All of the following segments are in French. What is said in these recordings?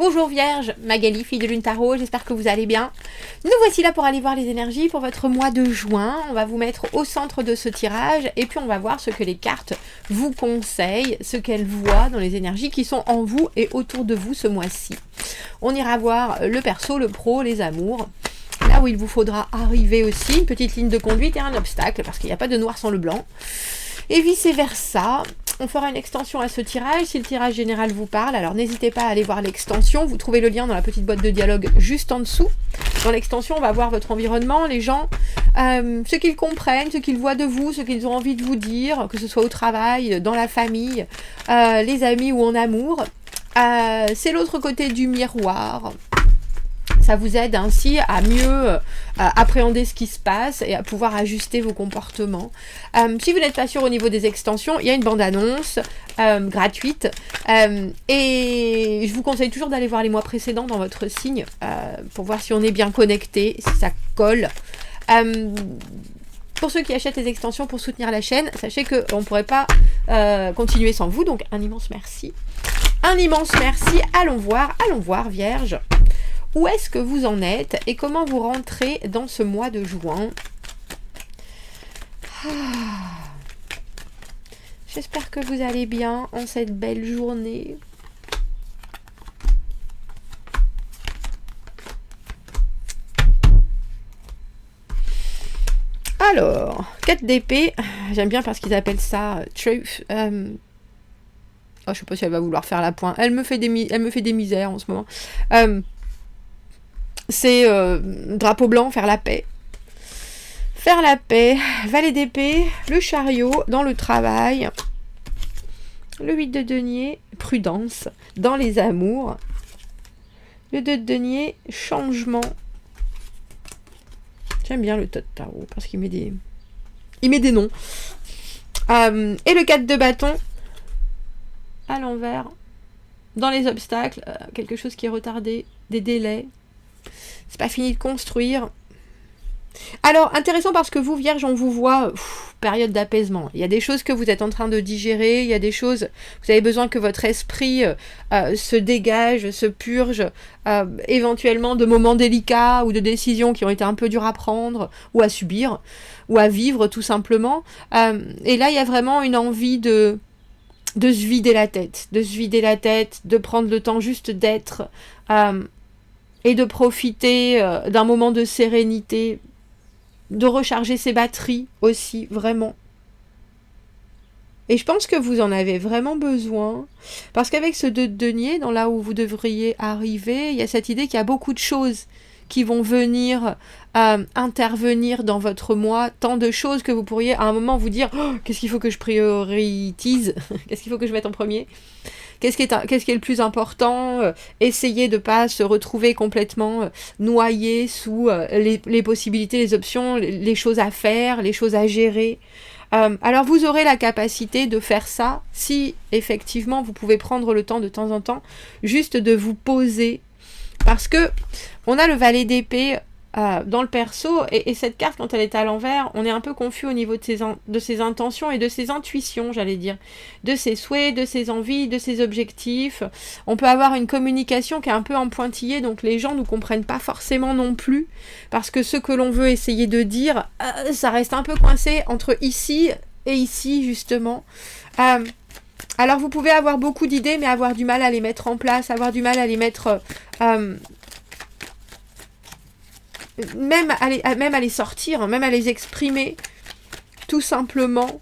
Bonjour Vierge, Magali, fille de Lune Tarot, j'espère que vous allez bien. Nous voici là pour aller voir les énergies pour votre mois de juin. On va vous mettre au centre de ce tirage et puis on va voir ce que les cartes vous conseillent, ce qu'elles voient dans les énergies qui sont en vous et autour de vous ce mois-ci. On ira voir le perso, le pro, les amours. Là où il vous faudra arriver aussi, une petite ligne de conduite et un obstacle, parce qu'il n'y a pas de noir sans le blanc. Et vice versa. On fera une extension à ce tirage, si le tirage général vous parle, alors n'hésitez pas à aller voir l'extension, vous trouvez le lien dans la petite boîte de dialogue juste en dessous. Dans l'extension, on va voir votre environnement, les gens, ce qu'ils comprennent, ce qu'ils voient de vous, ce qu'ils ont envie de vous dire, que ce soit au travail, dans la famille, les amis ou en amour. C'est l'autre côté du miroir. Ça vous aide ainsi à mieux appréhender ce qui se passe et à pouvoir ajuster vos comportements. Si vous n'êtes pas sûr au niveau des extensions, il y a une bande-annonce gratuite. Et je vous conseille toujours d'aller voir les mois précédents dans votre signe pour voir si on est bien connecté, si ça colle. Pour ceux qui achètent les extensions pour soutenir la chaîne, sachez qu'on ne pourrait pas continuer sans vous. Donc un immense merci. Un immense merci. Allons voir Vierge. Où est-ce que vous en êtes et comment vous rentrez dans ce mois de juin? J'espère que vous allez bien en cette belle journée. Alors, 4 d'épée, j'aime bien parce qu'ils appellent ça truth. Je sais pas si elle va vouloir faire la pointe. Elle me fait des misères en ce moment. C'est drapeau blanc, faire la paix. Faire la paix, valet d'épée, le chariot dans le travail, le 8 de denier, prudence dans les amours, le 2 de denier, changement. J'aime bien le tarot parce qu'il met des noms. Et le 4 de bâton à l'envers, dans les obstacles, quelque chose qui est retardé, des délais. C'est pas fini de construire. Alors, intéressant parce que vous, Vierge, on vous voit, période d'apaisement. Il y a des choses que vous êtes en train de digérer, il y a des choses, vous avez besoin que votre esprit se dégage, se purge, éventuellement de moments délicats ou de décisions qui ont été un peu dures à prendre ou à subir, ou à vivre tout simplement. Et là, il y a vraiment une envie de se vider la tête, de prendre le temps juste d'être... et de profiter d'un moment de sérénité, de recharger ses batteries aussi, vraiment. Et je pense que vous en avez vraiment besoin, parce qu'avec ce 2 de denier, dans là où vous devriez arriver, il y a cette idée qu'il y a beaucoup de choses qui vont venir intervenir dans votre mois, tant de choses que vous pourriez à un moment vous dire qu'est-ce qu'il faut que je priorise, qu'est-ce qu'il faut que je mette en premier. Qu'est-ce qui est le plus important? Essayez de ne pas se retrouver complètement noyé sous les possibilités, les options, les choses à faire, les choses à gérer. Alors vous aurez la capacité de faire ça si effectivement vous pouvez prendre le temps de temps en temps juste de vous poser. Parce que on a le valet d'épée dans le perso, et cette carte, quand elle est à l'envers, on est un peu confus au niveau de ses intentions et de ses intuitions, j'allais dire, de ses souhaits, de ses envies, de ses objectifs. On peut avoir une communication qui est un peu en pointillé, donc les gens ne nous comprennent pas forcément non plus, parce que ce que l'on veut essayer de dire, ça reste un peu coincé entre ici et ici, justement. Alors vous pouvez avoir beaucoup d'idées, mais avoir du mal à les mettre en place, avoir du mal à les mettre... même à les sortir, même à les exprimer, tout simplement.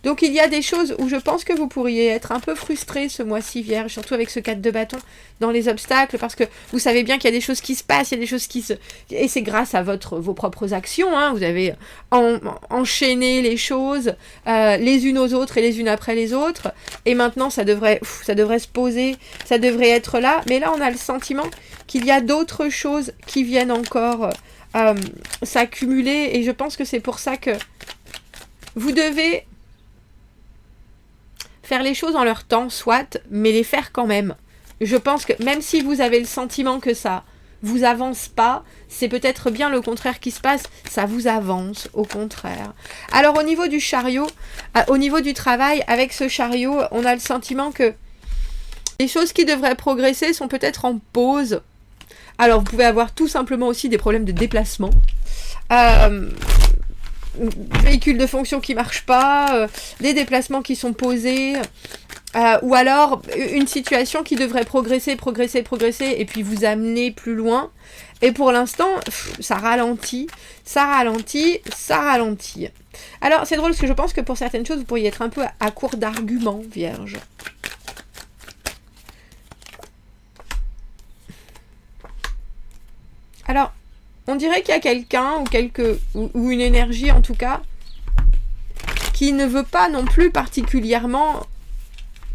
Donc il y a des choses où je pense que vous pourriez être un peu frustré ce mois-ci, Vierge, surtout avec ce 4 de bâton dans les obstacles, parce que vous savez bien qu'il y a des choses qui se passent, il y a des choses qui se... Et c'est grâce à vos propres actions, hein, vous avez enchaîné les choses les unes aux autres et les unes après les autres, et maintenant ça devrait se poser, ça devrait être là, mais là on a le sentiment qu'il y a d'autres choses qui viennent encore s'accumuler, et je pense que c'est pour ça que vous devez faire les choses en leur temps, soit, mais les faire quand même. Je pense que même si vous avez le sentiment que ça vous avance pas, c'est peut-être bien le contraire qui se passe, ça vous avance, au contraire. Alors au niveau du chariot, au niveau du travail, avec ce chariot, on a le sentiment que Les choses qui devraient progresser sont peut-être en pause. Alors, vous pouvez avoir tout simplement aussi des problèmes de déplacement. Véhicules de fonction qui ne marchent pas, des déplacements qui sont posés, ou alors une situation qui devrait progresser, et puis vous amener plus loin. Et pour l'instant, ça ralentit. Alors, c'est drôle parce que je pense que pour certaines choses, vous pourriez être un peu à court d'arguments, Vierge. Alors, on dirait qu'il y a quelqu'un ou une énergie en tout cas qui ne veut pas non plus particulièrement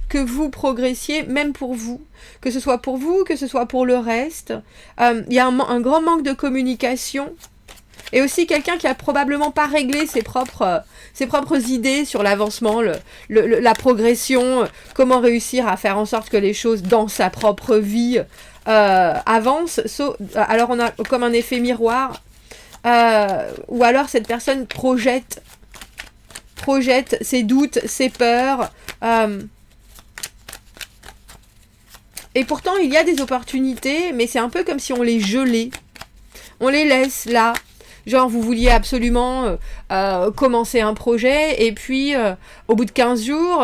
que vous progressiez, même pour vous. Que ce soit pour vous, que ce soit pour le reste. Il y a un grand manque de communication. Et aussi quelqu'un qui a probablement pas réglé ses propres idées sur l'avancement, la progression, comment réussir à faire en sorte que les choses dans sa propre vie avance, alors on a comme un effet miroir, ou alors cette personne projette ses doutes, ses peurs, et pourtant il y a des opportunités, mais c'est un peu comme si on les gelait, on les laisse là, genre vous vouliez absolument commencer un projet, et puis au bout de 15 jours...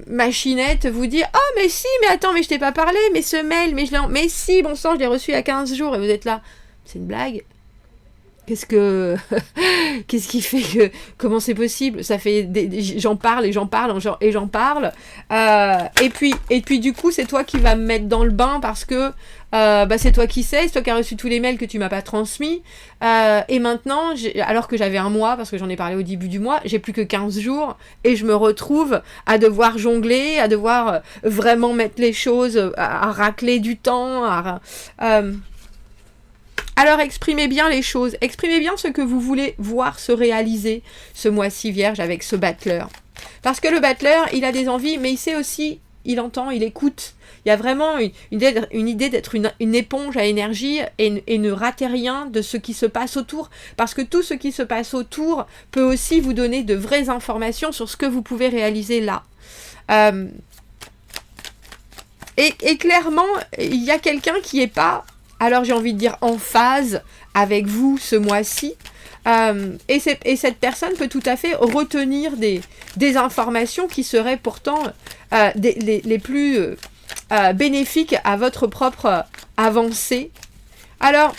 Machinette vous dit « Oh, mais si, mais attends, mais je t'ai pas parlé, mais ce mail, mais si, bon sang, je l'ai reçu il y a 15 jours. » Et vous êtes là. C'est une blague. Qu'est-ce qui fait que... Comment c'est possible? Ça fait... J'en parle. Et puis, du coup, c'est toi qui vas me mettre dans le bain parce que c'est toi qui sais, c'est toi qui as reçu tous les mails que tu m'as pas transmis. Et maintenant, alors que j'avais un mois, parce que j'en ai parlé au début du mois, j'ai plus que 15 jours et je me retrouve à devoir jongler, à devoir vraiment mettre les choses, à racler du temps, Alors exprimez bien les choses, exprimez bien ce que vous voulez voir se réaliser ce mois-ci, Vierge, avec ce battleur. Parce que le battleur, il a des envies, mais il sait aussi, il entend, il écoute. Il y a vraiment une idée d'être une éponge à énergie et ne rater rien de ce qui se passe autour. Parce que tout ce qui se passe autour peut aussi vous donner de vraies informations sur ce que vous pouvez réaliser là. Et clairement, il y a quelqu'un qui n'est pas... Alors j'ai envie de dire en phase avec vous ce mois-ci. Et cette personne peut tout à fait retenir des informations qui seraient pourtant les plus bénéfiques à votre propre avancée. Alors,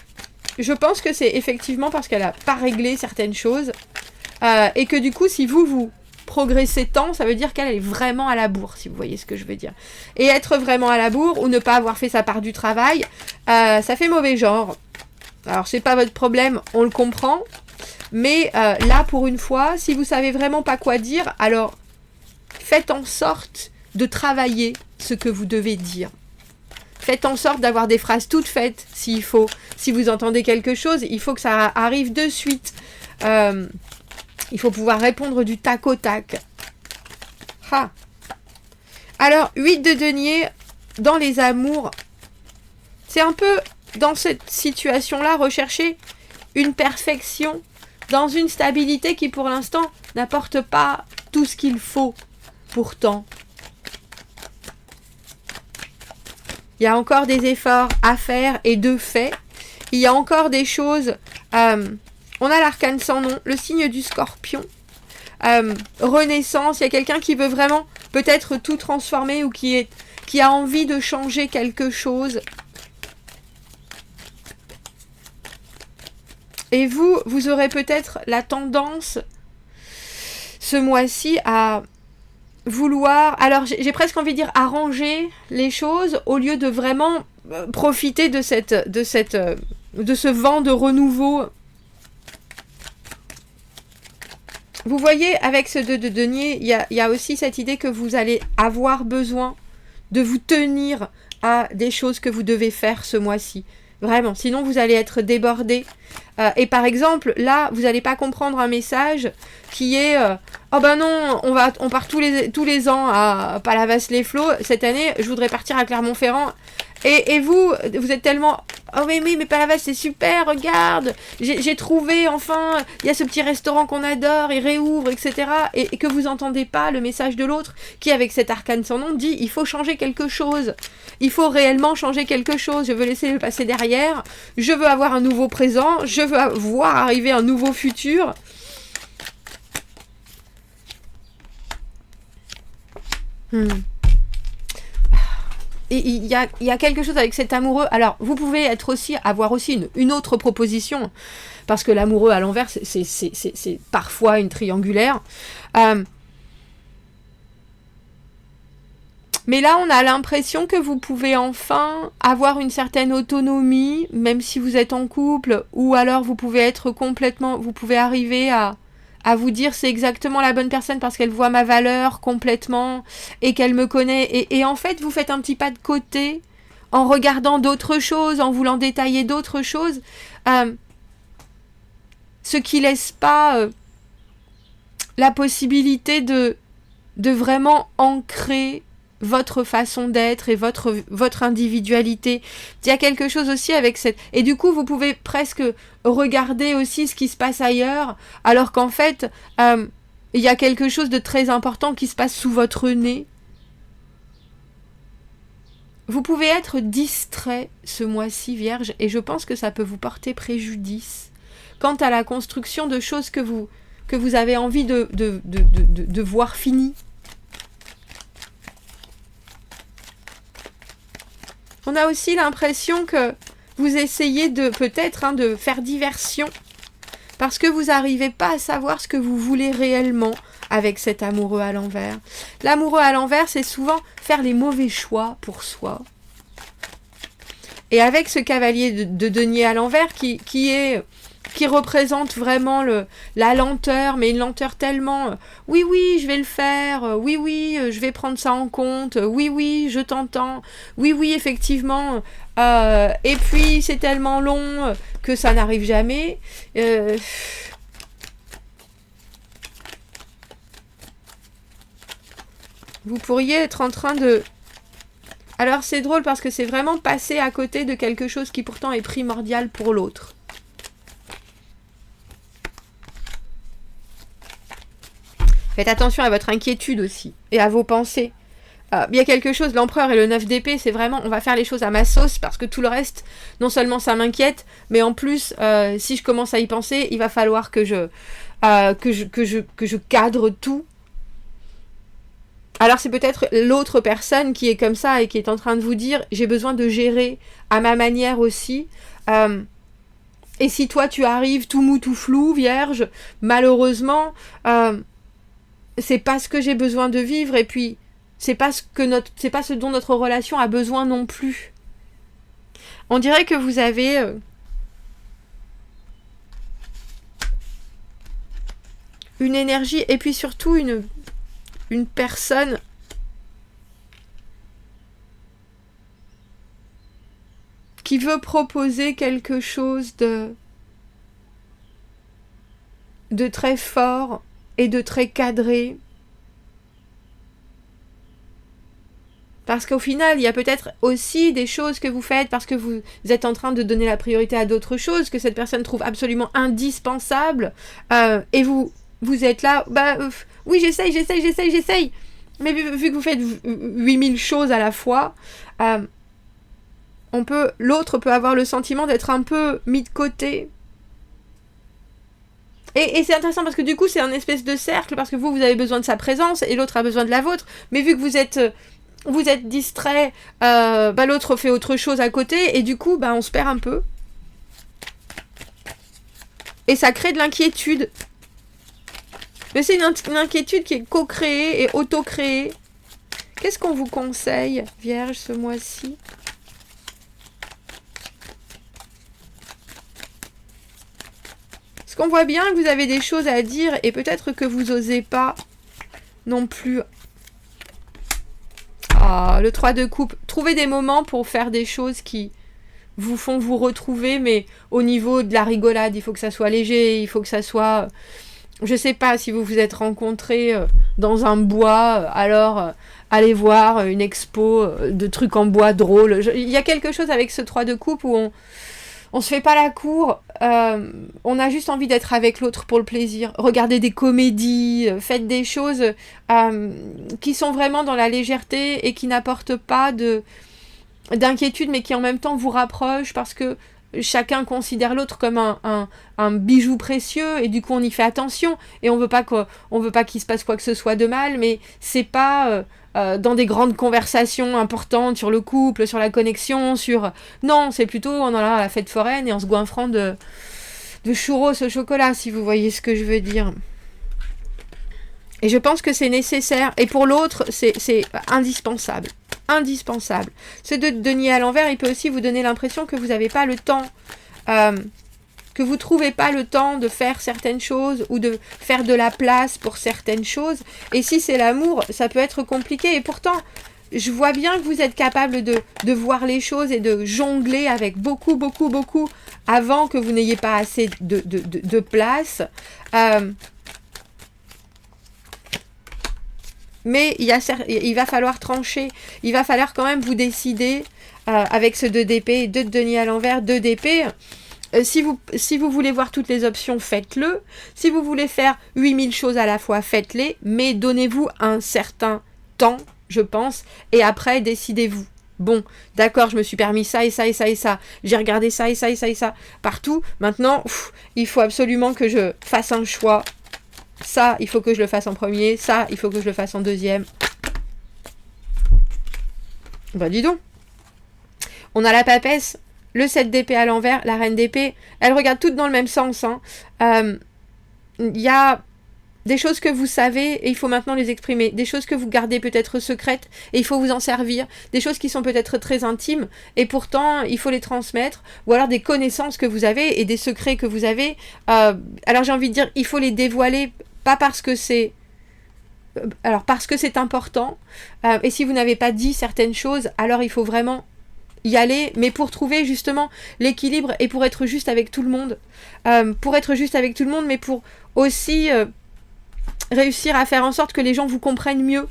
je pense que c'est effectivement parce qu'elle n'a pas réglé certaines choses. Et que du coup, si vous progresser tant, ça veut dire qu'elle est vraiment à la bourre, si vous voyez ce que je veux dire. Et être vraiment à la bourre, ou ne pas avoir fait sa part du travail, ça fait mauvais genre. Alors, c'est pas votre problème, on le comprend, mais là, pour une fois, si vous savez vraiment pas quoi dire, alors faites en sorte de travailler ce que vous devez dire. Faites en sorte d'avoir des phrases toutes faites, s'il faut. Si vous entendez quelque chose, il faut que ça arrive de suite. Il faut pouvoir répondre du tac au tac. Ah. Alors, 8 de denier dans les amours. C'est un peu, dans cette situation-là, rechercher une perfection dans une stabilité qui, pour l'instant, n'apporte pas tout ce qu'il faut. Pourtant, il y a encore des efforts à faire et de fait. Il y a encore des choses... on a l'arcane sans nom, le signe du scorpion. Renaissance, il y a quelqu'un qui veut vraiment peut-être tout transformer ou qui a envie de changer quelque chose. Et vous aurez peut-être la tendance ce mois-ci à vouloir, alors j'ai presque envie de dire arranger les choses au lieu de vraiment profiter de ce vent de renouveau. Vous voyez, avec ce 2 de denier, il y a aussi cette idée que vous allez avoir besoin de vous tenir à des choses que vous devez faire ce mois-ci. Vraiment, sinon vous allez être débordé Et par exemple, là, vous n'allez pas comprendre un message qui est oh ben non, on part tous les ans à Palavas-les-Flots. Cette année, je voudrais partir à Clermont-Ferrand. Et vous êtes tellement oh mais Palavas c'est super, regarde, j'ai trouvé enfin, il y a ce petit restaurant qu'on adore, il réouvre, etc. Et que vous entendez pas le message de l'autre qui, avec cet arcane sans nom, dit il faut changer quelque chose. Il faut réellement changer quelque chose. Je veux laisser le passé derrière. Je veux avoir un nouveau présent. Je veux voir arriver un nouveau futur. Et il y a quelque chose avec cet amoureux. Alors, vous pouvez avoir aussi une autre proposition. Parce que l'amoureux à l'envers, c'est parfois une triangulaire. Mais là, on a l'impression que vous pouvez enfin avoir une certaine autonomie, même si vous êtes en couple, ou alors vous pouvez arriver à vous dire c'est exactement la bonne personne parce qu'elle voit ma valeur complètement et qu'elle me connaît. Et en fait, vous faites un petit pas de côté en regardant d'autres choses, en voulant détailler d'autres choses, ce qui laisse pas la possibilité de vraiment ancrer votre façon d'être et votre individualité. Il y a quelque chose aussi avec cette... Et du coup, vous pouvez presque regarder aussi ce qui se passe ailleurs, alors qu'en fait, il y a quelque chose de très important qui se passe sous votre nez. Vous pouvez être distrait ce mois-ci, Vierge, et je pense que ça peut vous porter préjudice quant à la construction de choses que vous avez envie de voir finies. On a aussi l'impression que vous essayez de faire diversion parce que vous n'arrivez pas à savoir ce que vous voulez réellement avec cet amoureux à l'envers. L'amoureux à l'envers, c'est souvent faire les mauvais choix pour soi. Et avec ce cavalier de denier à l'envers qui représente vraiment la lenteur, mais une lenteur tellement oui, je vais le faire, oui, je vais prendre ça en compte, oui, je t'entends, oui, effectivement, et puis c'est tellement long que ça n'arrive jamais. Vous pourriez être en train de... Alors c'est drôle parce que c'est vraiment passer à côté de quelque chose qui pourtant est primordial pour l'autre. Faites attention à votre inquiétude aussi, et à vos pensées. Il y a quelque chose, l'empereur et le 9 d'épée, c'est vraiment, on va faire les choses à ma sauce, parce que tout le reste, non seulement ça m'inquiète, mais en plus, si je commence à y penser, il va falloir que je cadre tout. Alors c'est peut-être l'autre personne qui est comme ça, et qui est en train de vous dire, j'ai besoin de gérer à ma manière aussi. Et si toi tu arrives tout mou, tout flou, Vierge, malheureusement... c'est pas ce que j'ai besoin de vivre, et puis c'est pas ce dont notre relation a besoin non plus. On dirait que vous avez une énergie, et puis surtout une personne qui veut proposer quelque chose de très fort et de très cadré. Parce qu'au final, il y a peut-être aussi des choses que vous faites parce que vous êtes en train de donner la priorité à d'autres choses que cette personne trouve absolument indispensables. Et vous êtes là, oui, j'essaye. Mais vu que vous faites 8000 choses à la fois, l'autre peut avoir le sentiment d'être un peu mis de côté. Et c'est intéressant parce que du coup c'est un espèce de cercle, parce que vous avez besoin de sa présence et l'autre a besoin de la vôtre, mais vu que vous êtes distrait, l'autre fait autre chose à côté, et du coup on se perd un peu. Et ça crée de l'inquiétude. Mais c'est une inquiétude qui est co-créée et auto-créée. Qu'est-ce qu'on vous conseille, Vierge, ce mois-ci ? Qu'on voit bien que vous avez des choses à dire et peut-être que vous osez pas non plus. Le 3 de coupe. Trouvez des moments pour faire des choses qui vous font vous retrouver, mais au niveau de la rigolade, il faut que ça soit léger, il faut que ça soit... Je sais pas si vous vous êtes rencontrés dans un bois, alors allez voir une expo de trucs en bois drôles. Il y a quelque chose avec ce 3 de coupe où on se fait pas la cour, on a juste envie d'être avec l'autre pour le plaisir. Regardez des comédies, faites des choses qui sont vraiment dans la légèreté et qui n'apportent pas d'inquiétude, mais qui en même temps vous rapprochent parce que chacun considère l'autre comme un bijou précieux et du coup on y fait attention et on veut pas qu'il se passe quoi que ce soit de mal, mais c'est pas dans des grandes conversations importantes sur le couple, sur la connexion, non, c'est plutôt on est là à la fête foraine et en se goinfrant de churros au chocolat, si vous voyez ce que je veux dire. Et je pense que c'est nécessaire. Et pour l'autre, c'est indispensable. Indispensable. Ce denier à l'envers, il peut aussi vous donner l'impression que vous n'avez pas le temps, que vous ne trouvez pas le temps de faire certaines choses ou de faire de la place pour certaines choses. Et si c'est l'amour, ça peut être compliqué. Et pourtant, je vois bien que vous êtes capable de voir les choses et de jongler avec beaucoup, beaucoup, beaucoup avant que vous n'ayez pas assez de place. Mais il va falloir trancher. Il va falloir quand même vous décider avec ce 2 d'épée, 2 de denier à l'envers, 2 d'épée. Si vous voulez voir toutes les options, faites-le. Si vous voulez faire 8000 choses à la fois, faites-les. Mais donnez-vous un certain temps, je pense. Et après, décidez-vous. Bon, d'accord, je me suis permis ça et ça et ça et ça. J'ai regardé ça et ça et ça et ça partout. Maintenant, il faut absolument que je fasse un choix. Ça, il faut que je le fasse en premier. Ça, il faut que je le fasse en deuxième. Bah dis donc. On a la papesse, le 7 d'épée à l'envers, la reine d'épée. Elles regardent toutes dans le même sens. Y a des choses que vous savez et il faut maintenant les exprimer. Des choses que vous gardez peut-être secrètes et il faut vous en servir. Des choses qui sont peut-être très intimes et pourtant il faut les transmettre. Ou alors des connaissances que vous avez et des secrets que vous avez. Alors j'ai envie de dire, il faut les dévoiler. Pas parce que c'est... Alors parce que c'est important. Et si vous n'avez pas dit certaines choses, alors il faut vraiment y aller. Mais pour trouver justement l'équilibre et pour être juste avec tout le monde. Pour être juste avec tout le monde, mais pour aussi réussir à faire en sorte que les gens vous comprennent mieux.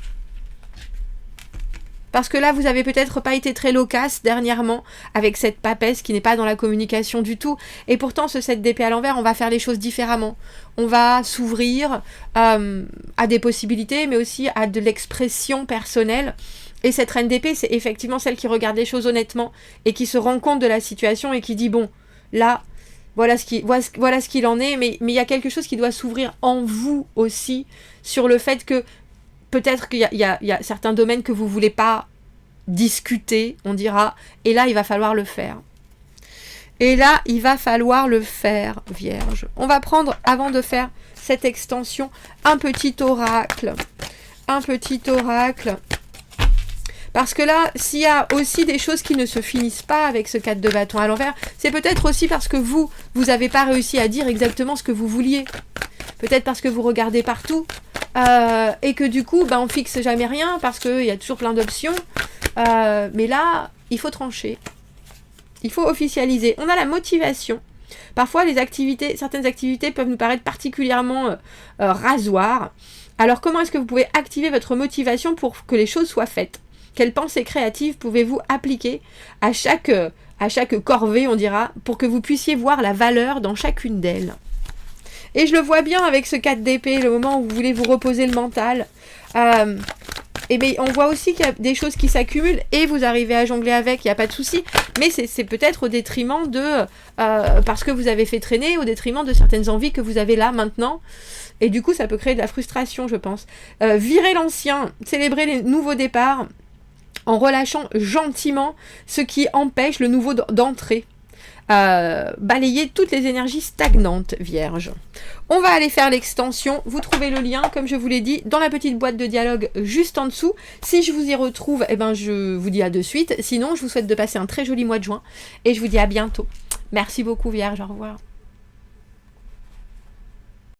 Parce que là, vous avez peut-être pas été très loquace dernièrement avec cette papesse qui n'est pas dans la communication du tout. Et pourtant, ce 7 d'épée à l'envers, on va faire les choses différemment. On va s'ouvrir à des possibilités, mais aussi à de l'expression personnelle. Et cette reine d'épée, c'est effectivement celle qui regarde les choses honnêtement et qui se rend compte de la situation et qui dit, bon, là, voilà ce qu'il en est, mais il y a quelque chose qui doit s'ouvrir en vous aussi sur le fait que peut-être qu'il y a certains domaines que vous ne voulez pas discuter, on dira, et là, il va falloir le faire. Et là, il va falloir le faire, Vierge. On va prendre, avant de faire cette extension, un petit oracle. Un petit oracle. Parce que là, s'il y a aussi des choses qui ne se finissent pas avec ce 4 de bâton à l'envers, c'est peut-être aussi parce que vous n'avez pas réussi à dire exactement ce que vous vouliez. Peut-être parce que vous regardez partout. Et que du coup, on fixe jamais rien parce qu'il y a toujours plein d'options. Mais là, il faut trancher. Il faut officialiser. On a la motivation. Parfois, certaines activités peuvent nous paraître particulièrement rasoirs. Alors, comment est-ce que vous pouvez activer votre motivation pour que les choses soient faites ? Quelles pensées créatives pouvez-vous appliquer à chaque corvée, on dira, pour que vous puissiez voir la valeur dans chacune d'elles ? Et je le vois bien avec ce 4 d'épée, le moment où vous voulez vous reposer le mental. Et bien, on voit aussi qu'il y a des choses qui s'accumulent et vous arrivez à jongler avec, il n'y a pas de souci. Mais c'est peut-être au détriment parce que vous avez fait traîner, au détriment de certaines envies que vous avez là, maintenant. Et du coup, ça peut créer de la frustration, je pense. Virer l'ancien, célébrer les nouveaux départs en relâchant gentiment ce qui empêche le nouveau d'entrer. Balayer toutes les énergies stagnantes, Vierge. On va aller faire l'extension. Vous trouvez le lien, comme je vous l'ai dit, dans la petite boîte de dialogue juste en dessous. Si je vous y retrouve, je vous dis à de suite. Sinon, je vous souhaite de passer un très joli mois de juin. Et je vous dis à bientôt. Merci beaucoup, Vierge. Au revoir.